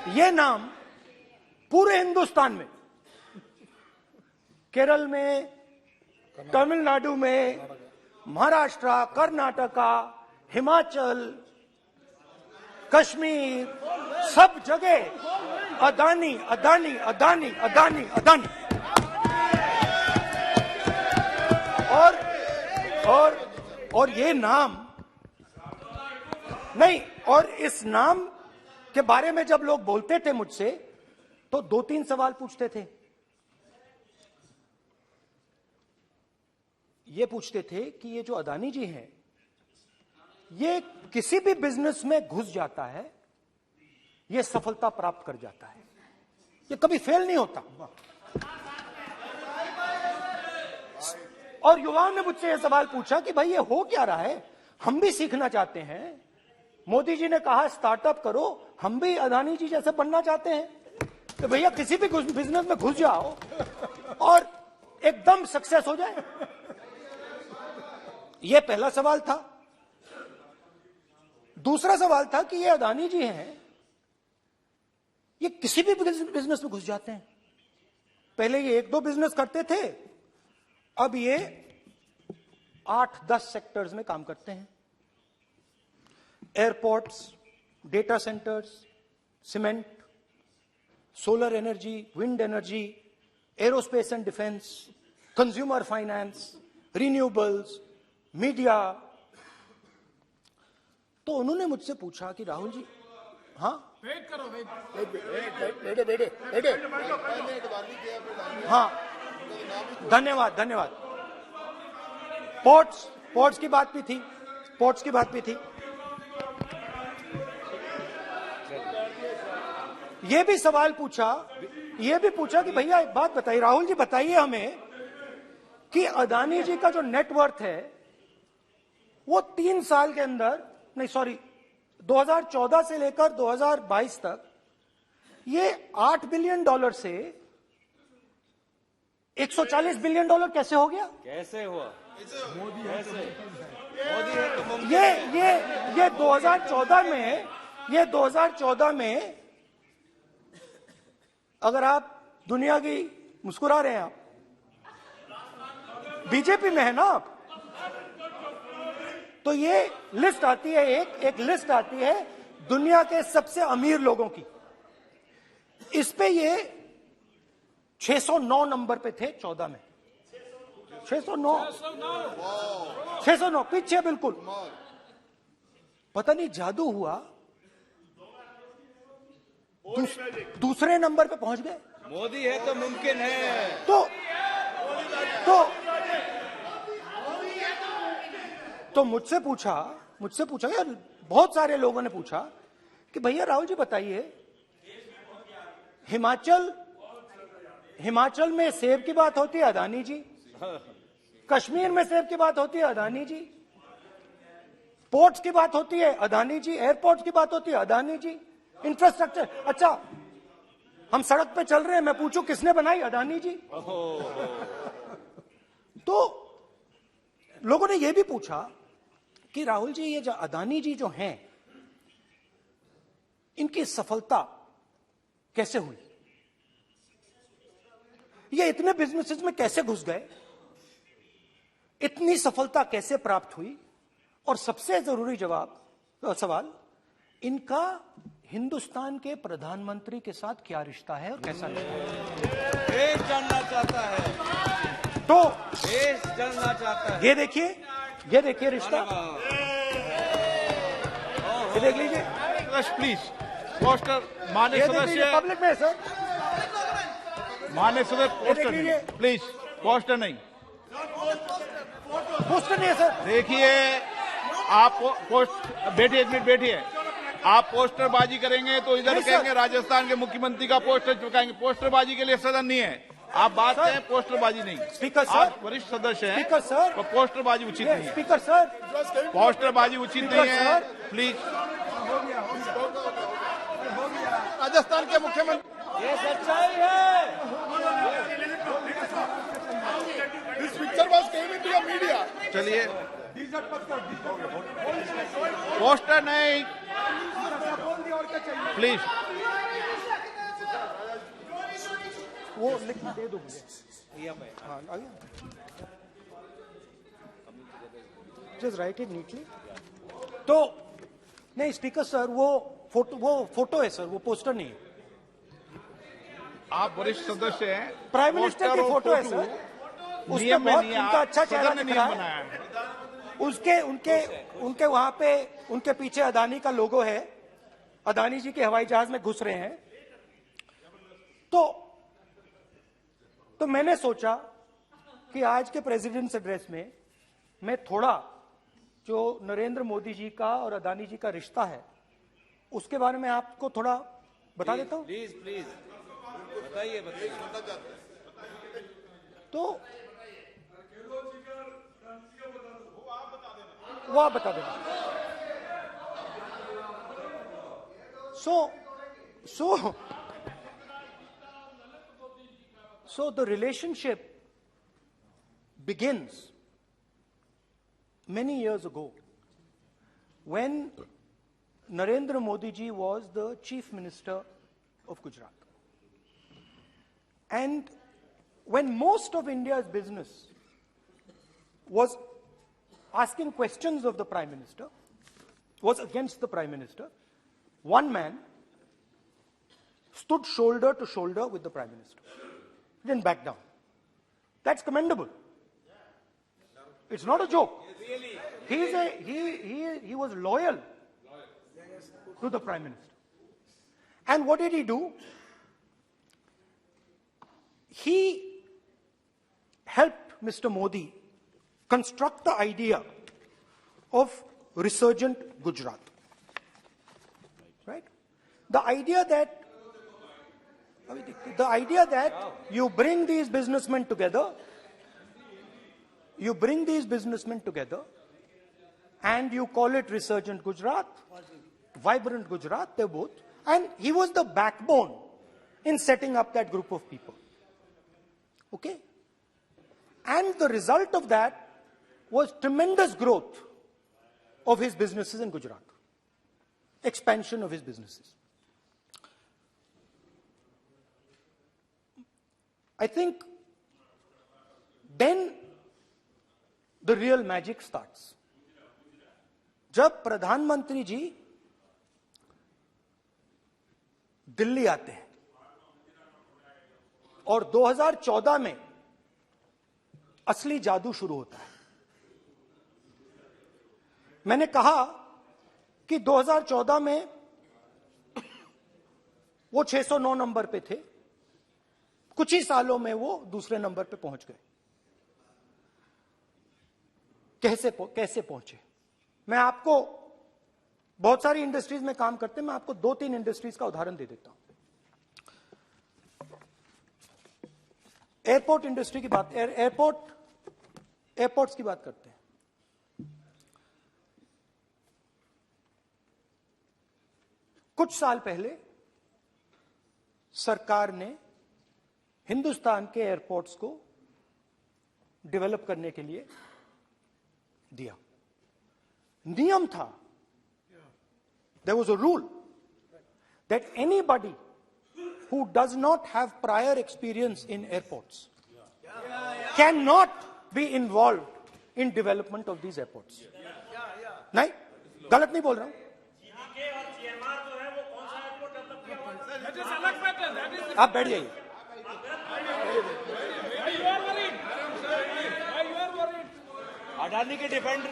ये नाम पूरे हिंदुस्तान में, केरल में, तमिलनाडु में, महाराष्ट्र, कर्नाटका, हिमाचल, कश्मीर, सब जगह अदानी अदानी अदानी अदानी अदानी। और ये नाम नहीं, और इस नाम के बारे में जब लोग बोलते थे मुझसे तो 2-3 सवाल पूछते थे। ये पूछते थे कि ये जो अदानी जी हैं, ये किसी भी बिजनेस में घुस जाता है, ये सफलता प्राप्त कर जाता है, ये कभी फेल नहीं होता। और युवाओं ने मुझसे यह सवाल पूछा कि भाई ये हो क्या रहा है, हम भी सीखना चाहते हैं। मोदी जी ने कहा स्टार्टअप करो, हम भी अदानी जी जैसे बनना चाहते हैं। तो भैया किसी भी बिजनेस में घुस जाओ और एकदम सक्सेस हो जाए। यह पहला सवाल था। दूसरा सवाल था कि ये अदानी जी हैं, ये किसी भी बिजनेस में घुस जाते हैं। पहले ये 1-2 बिजनेस करते थे, अब ये 8-10 सेक्टर्स में काम करते हैं। Airports, data centres, cement, solar energy, wind energy, aerospace and defence, consumer finance, renewables, media. तो उन्होंने मुझसे पूछा कि राहुल जी, हाँ वेट करो, बेटे, हाँ धन्यवाद। पोर्ट्स की बात भी थी। ये भी सवाल पूछा, कि भैया एक बात बताइए, राहुल जी बताइए हमें कि अदानी जी का जो नेटवर्थ है वो 3 साल के अंदर, नहीं सॉरी 2014 से लेकर 2022 तक ये $8 बिलियन से $140 बिलियन कैसे हो गया? कैसे हुआ? मोदी है तो मुमकिन ये 2014 में अगर आप दुनिया की, मुस्कुरा रहे हैं आप, बीजेपी में है ना आप, तो ये लिस्ट आती है, एक लिस्ट आती है दुनिया के सबसे अमीर लोगों की। इस पे ये 609 नंबर पे थे 14 में। 609 पीछे बिल्कुल। पता नहीं जादू हुआ, दूसरे नंबर पे पहुंच गए। मोदी है तो मुमकिन है। तो मुझसे पूछा यार, बहुत सारे लोगों ने पूछा कि भैया राहुल जी बताइए, हिमाचल में सेब की बात होती है अदानी जी, कश्मीर में सेब की बात होती है अदानी जी, पोर्ट्स की बात होती है अदानी जी, एयरपोर्ट्स की बात होती है अदानी जी, इंफ्रास्ट्रक्चर, अच्छा हम सड़क पे चल रहे हैं, मैं पूछूं किसने बनाई? अदानी जी। तो लोगों ने यह भी पूछा कि राहुल जी ये जो अदानी जी जो हैं, इनकी सफलता कैसे हुई? ये इतने बिजनेसेस में कैसे घुस गए? इतनी सफलता कैसे प्राप्त हुई? और सबसे जरूरी सवाल, इनका हिंदुस्तान के प्रधानमंत्री के साथ क्या रिश्ता है और कैसा रिश्ता है? देश जानना चाहता है, तो देश जानना चाहता है। ये देखिए रिश्ता, ये देख लीजिए। प्लीज पोस्टर, माननीय सदस्य, पब्लिक में सर, माननीय सदस्य पोस्टर नहीं, प्लीज पोस्टर नहीं है सर। देखिए आप बैठिए, 1 मिनट बैठिए। आप पोस्टरबाजी करेंगे तो इधर कहेंगे राजस्थान के मुख्यमंत्री का पोस्टर चिपकाएंगे। पोस्टरबाजी के लिए सदन नहीं है। आप बात करें, पोस्टरबाजी नहीं। स्पीकर सर, आप वरिष्ठ सदस्य हैं, स्पीकर सर, तो पोस्टरबाजी उचित नहीं है। स्पीकर सर, पोस्टरबाजी उचित नहीं है, प्लीज। राजस्थान के मुख्यमंत्री, ये सच्चाई है। This picture was came into the media. चलिए, पोस्टर नहीं, प्लीज। वो लिख के दे दो मुझे। हाँ आ गया, जस्ट राइट इट नीटली। तो नहीं स्पीकर सर, वो फोटो है सर, वो पोस्टर नहीं है। आप वरिष्ठ सदस्य हैं, प्राइम मिनिस्टर की फोटो है सर, उसमें बहुत उनका अच्छा चेहरा दिख रहा है। उनके वहां पे उनके पीछे अदानी का लोगो है, अदानी जी के हवाई जहाज में घुस रहे हैं। तो मैंने सोचा कि आज के प्रेसिडेंट्स एड्रेस में मैं थोड़ा जो नरेंद्र मोदी जी का और अदानी जी का रिश्ता है उसके बारे में आपको थोड़ा बता देता हूं। प्लीज प्लीज बताइए बताइए। तो वो आप बता देना। So the relationship begins many years ago when Narendra Modi ji was the Chief Minister of Gujarat. And when most of India's business was asking questions of the Prime Minister, was against the Prime Minister, one man stood shoulder to shoulder with the Prime Minister. He didn't back down. That's commendable. It's not a joke. He was loyal to the Prime Minister. And what did he do? He helped Mr. Modi construct the idea of resurgent Gujarat. Right? The idea that you bring these businessmen together, and you call it resurgent Gujarat, vibrant Gujarat, they're both. And he was the backbone in setting up that group of people. Okay? And the result of that was tremendous growth of his businesses in Gujarat. Expansion of his businesses. I think then the real magic starts. जब प्रधानमंत्री जी दिल्ली आते हैं और 2014 में असली जादू शुरू होता है। मैंने कहा कि 2014 में वो 609 नंबर पे थे, कुछ ही सालों में वो दूसरे नंबर पे पहुंच गए। कैसे पहुंचे? मैं आपको, बहुत सारी इंडस्ट्रीज में काम करते हैं, मैं आपको 2-3 इंडस्ट्रीज का उदाहरण दे देता हूं। एयरपोर्ट इंडस्ट्री की बात, एयरपोर्ट्स की बात करते हैं। कुछ साल पहले सरकार ने हिंदुस्तान के एयरपोर्ट्स को डेवलप करने के लिए दिया। नियम था, there was a rule that anybody who does not have prior experience in airports cannot be involved in development of these airports. नहीं, गलत नहीं बोल रहा हूं। आप बैठ जाइए। अडानी के डिफेंड